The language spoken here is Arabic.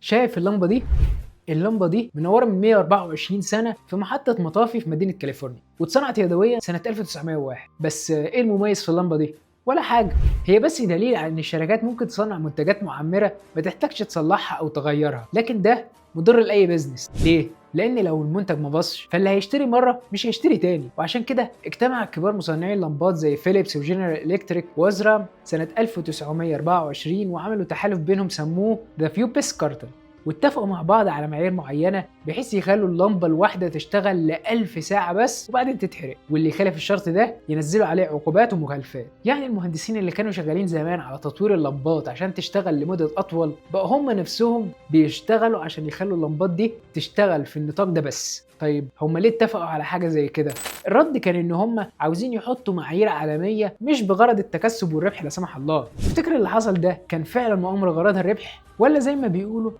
شايف اللمبة دي؟ اللمبة دي منورة من 124 سنة في محطة مطافي في مدينة كاليفورنيا، واتصنعت يدويا سنة 1901. بس ايه المميز في اللمبة دي؟ ولا حاجة. هي بس دليل على ان الشركات ممكن تصنع منتجات معمرة ما تحتاجش تصلحها او تغيرها، لكن ده مضر لاي بزنس. ليه؟ لان لو المنتج ما باظش فاللي هيشتري مره مش هيشتري تاني. وعشان كده اجتمع كبار مصنعي اللمبات زي فيليبس وجنرال الكتريك وازرام سنه 1924 وعملوا تحالف بينهم سموه ذا فيوبس كارتل، واتفقوا مع بعض على معايير معينه بحيث يخلوا اللمبه الواحده تشتغل ل1000 ساعه بس وبعدين تتحرق، واللي يخالف الشرط ده ينزلوا عليه عقوبات ومخالفات. يعني المهندسين اللي كانوا شغالين زمان على تطوير اللمبات عشان تشتغل لمده اطول بقى هم نفسهم بيشتغلوا عشان يخلوا اللمبات دي تشتغل في النطاق ده بس. طيب هم ليه اتفقوا على حاجه زي كده؟ الرد كان ان هم عاوزين يحطوا معايير عالميه مش بغرض التكسب والربح لا سمح الله. تفتكر اللي حصل ده كان فعلا مؤامره غرضها الربح، ولا زي ما بيقولوا